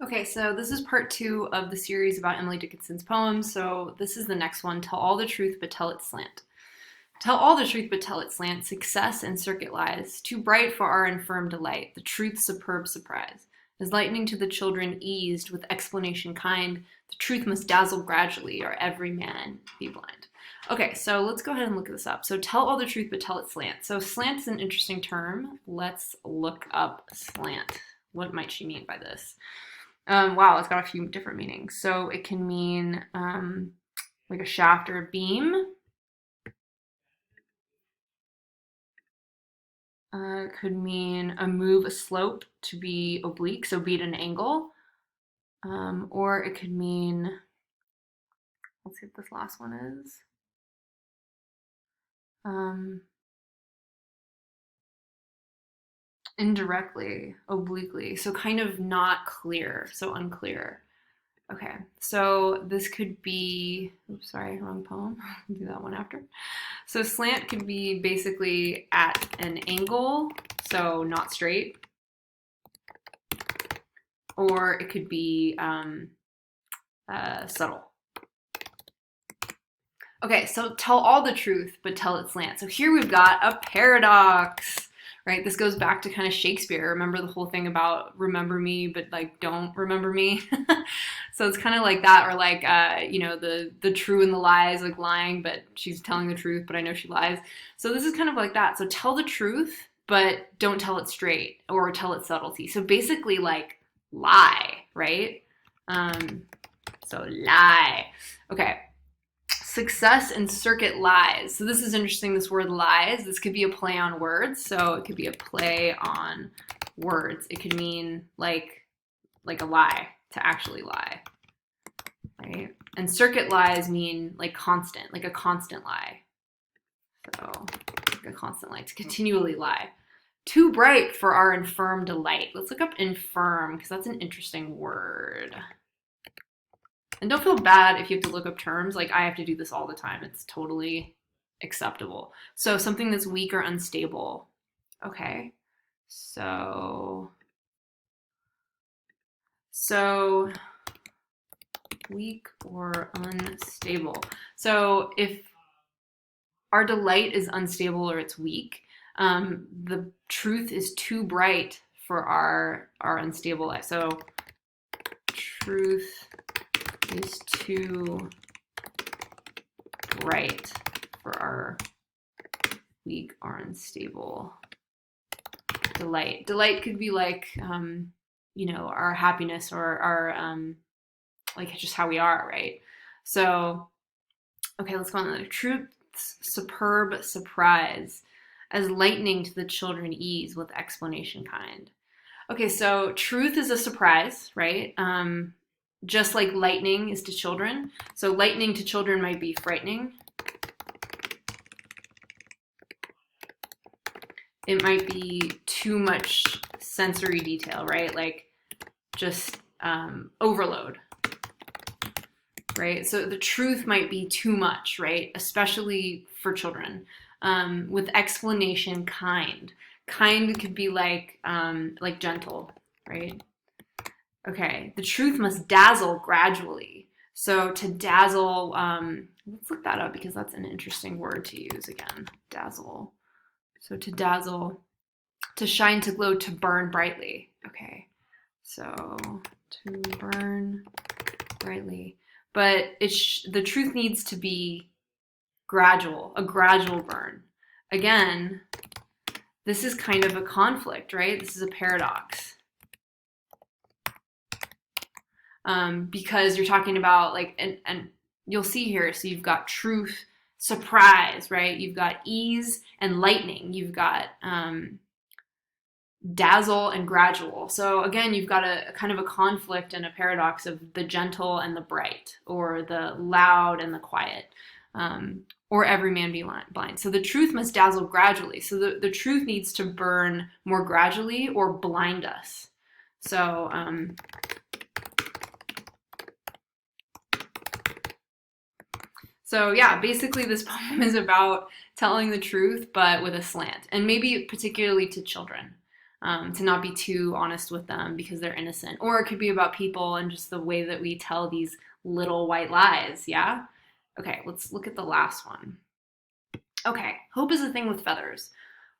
Okay, so this is part two of the series about Emily Dickinson's poems. So this is the next one. Tell all the truth, but tell it slant. Tell all the truth, but tell it slant. Success and circuit lies, too bright for our infirm delight. The truth's superb surprise. As lightning to the children eased with explanation kind, the truth must dazzle gradually, or every man be blind. Okay, so let's go ahead and look this up. So tell all the truth, but tell it slant. So slant is an interesting term. Let's look up slant. What might she mean by this? Wow, it's got a few different meanings. So it can mean like a shaft or a beam. It could mean a move, a slope to be oblique, so be at an angle. Or it could mean, let's see what this last one is. Indirectly, obliquely, so kind of not clear, so unclear. Okay, so this could be, oops, sorry, wrong poem. I'll do that one after. So slant could be basically at an angle, so not straight, or it could be subtle. Okay, so tell all the truth, but tell it slant. So here we've got a paradox, right? This goes back to kind of Shakespeare. Remember the whole thing about remember me, but like don't remember me. So it's kind of like that, or like the true and the lies, like lying, but she's telling the truth, but I know she lies. So this is kind of like that. So tell the truth, but don't tell it straight, or tell it subtlety. So basically, like lie, right? So lie. Okay. Success and circuit lies. So this is interesting, this word lies. This could be a play on words. So it could be a play on words. It could mean like a lie, to actually lie, right? And circuit lies mean like constant, like a constant lie. So like a constant lie, to continually lie. Too bright for our infirm delight. Let's look up infirm, because that's an interesting word. And don't feel bad if you have to look up terms. Like I have to do this all the time. It's totally acceptable. So something that's weak or unstable. Okay. So weak or unstable. So if our delight is unstable or it's weak, the truth is too bright for our unstable life. So truth is too bright for our weak or unstable delight. Delight could be like, our happiness, or our, like just how we are, right? So, okay, let's go on to the truth's superb surprise, as lightning to the children ease with explanation kind. Okay, so truth is a surprise, right? Just like lightning is to children. So lightning to children might be frightening. It might be too much sensory detail, right? Like just overload, right? So the truth might be too much, right? Especially for children. With explanation kind. Kind could be like gentle, right? Okay, the truth must dazzle gradually. So to dazzle, let's look that up because that's an interesting word to use again. Dazzle. So to dazzle, to shine, to glow, to burn brightly. Okay, so to burn brightly. But the truth needs to be gradual, a gradual burn. Again, this is kind of a conflict, right? This is a paradox. Because you're talking about like, and you'll see here, so you've got truth, surprise, right? You've got ease and lightning. You've got dazzle and gradual. So again, you've got a kind of a conflict and a paradox of the gentle and the bright, or the loud and the quiet, or every man be blind. So the truth must dazzle gradually. So the truth needs to burn more gradually or blind us. So So yeah, basically this poem is about telling the truth, but with a slant, and maybe particularly to children. to not be too honest with them because they're innocent. Or it could be about people and just the way that we tell these little white lies, yeah? Okay, let's look at the last one. Okay, hope is the thing with feathers.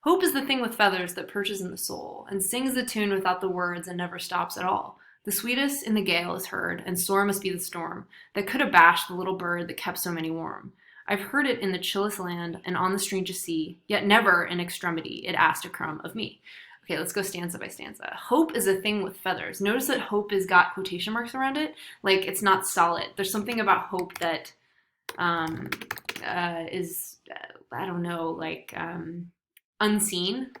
Hope is the thing with feathers that perches in the soul and sings the tune without the words and never stops at all. The sweetest in the gale is heard, and sore must be the storm that could abash the little bird that kept so many warm. I've heard it in the chillest land and on the strangest sea, yet never in extremity it asked a crumb of me. Okay, let's go stanza by stanza. Hope is a thing with feathers. Notice that hope has got quotation marks around it. Like, it's not solid. There's something about hope that is, I don't know, like unseen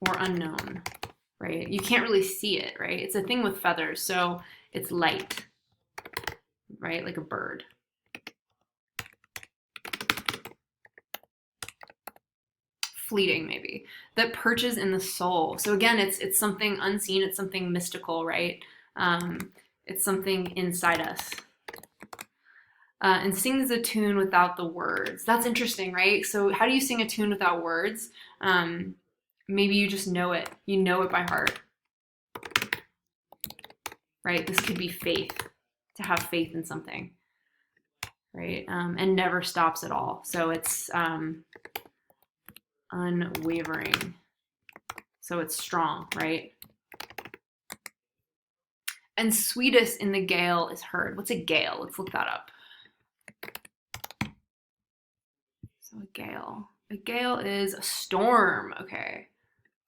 or unknown, right? You can't really see it, right? It's a thing with feathers, so it's light, right? Like a bird. Fleeting, maybe, that perches in the soul. So again, it's something unseen, it's something mystical, right? It's something inside us. And sings a tune without the words. That's interesting, right? So how do you sing a tune without words? Maybe you just know it. You know it by heart, right? This could be faith, to have faith in something, right? And never stops at all. So it's unwavering. So it's strong, right? And sweetest in the gale is heard. What's a gale? Let's look that up. So a gale. A gale is a storm. Okay.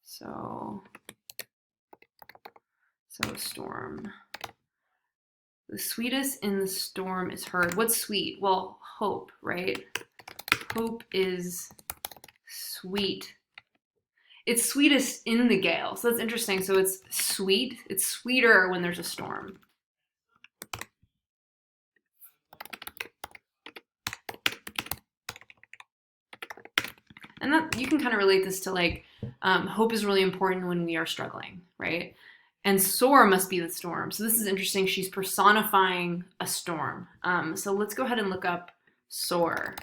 So a storm. The sweetest in the storm is heard. What's sweet? Well, hope, right? Hope is sweet. It's sweetest in the gale. So that's interesting. So it's sweet. It's sweeter when there's a storm. And that, you can kind of relate this to like, hope is really important when we are struggling, right? And sore must be the storm. So this is interesting. She's personifying a storm. So let's go ahead and look up sore,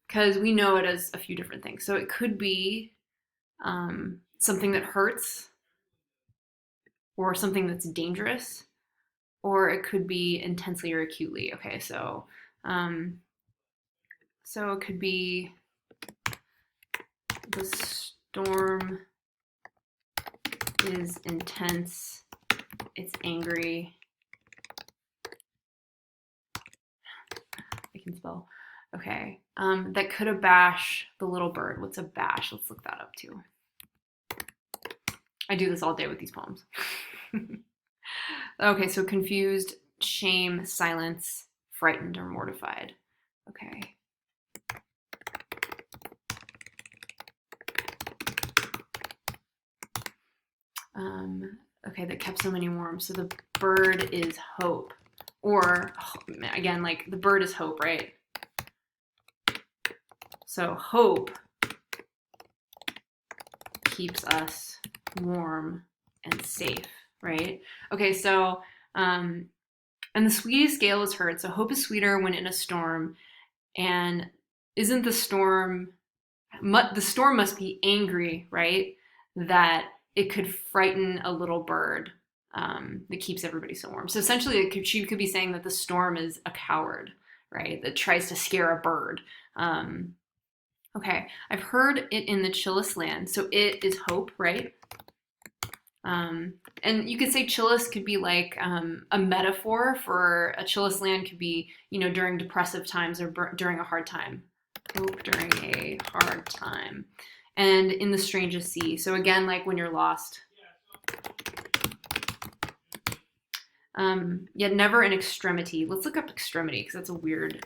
because we know it as a few different things. So it could be something that hurts, or something that's dangerous, or it could be intensely or acutely. Okay, so it could be the storm is intense, it's angry. I can spell. Okay, that could abash the little bird. What's abash? Let's look that up too. I do this all day with these poems. Okay, so confused, shame, silence, frightened, or mortified. Okay. Okay, that kept so many warm. So the bird is hope. Or, again, like the bird is hope, right? So hope keeps us warm and safe, right? Okay, so, and the sweetest gale is heard. So hope is sweeter when in a storm. And isn't the storm must be angry, right? That it could frighten a little bird that keeps everybody so warm. So essentially, she could be saying that the storm is a coward, right? That tries to scare a bird. Okay, I've heard it in the chillest land. So it is hope, right? And you could say chillest could be like a metaphor for a chillest land could be, during depressive times or during a hard time. Hope during a hard time. And in the strangest sea. So again, like when you're lost. Yet never in extremity. Let's look up extremity because that's a weird.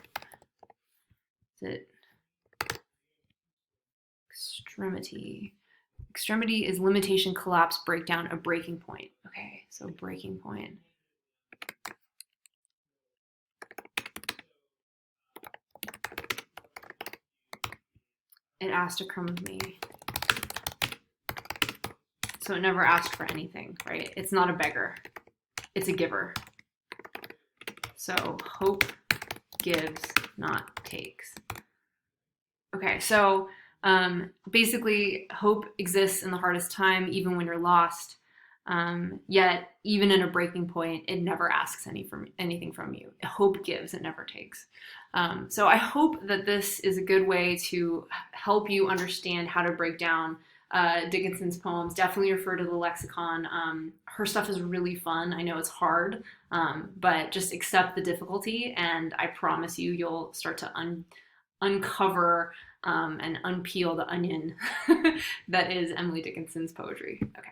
Is it extremity? Extremity is limitation, collapse, breakdown, a breaking point. Okay, so breaking point. It asked a crumb of me. So it never asked for anything, right? It's not a beggar. It's a giver. So hope gives, not takes. Okay, so Basically, hope exists in the hardest time, even when you're lost. Yet, even in a breaking point, it never asks anything from you. Hope gives, it never takes. So I hope that this is a good way to help you understand how to break down Dickinson's poems. Definitely refer to the lexicon. Her stuff is really fun. I know it's hard, but just accept the difficulty, and I promise you, you'll start to uncover and unpeel the onion that is Emily Dickinson's poetry. Okay.